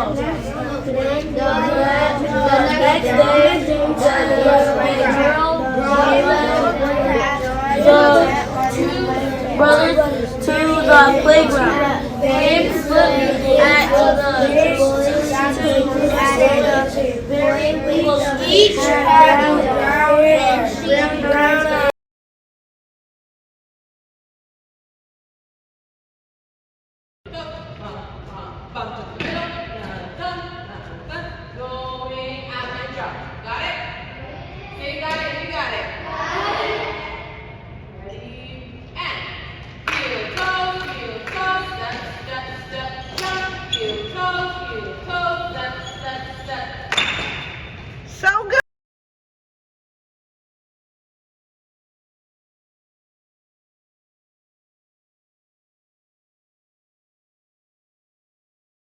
girls. The next day, the girl led the two brothers to the playground. They looked at each had brown eyes.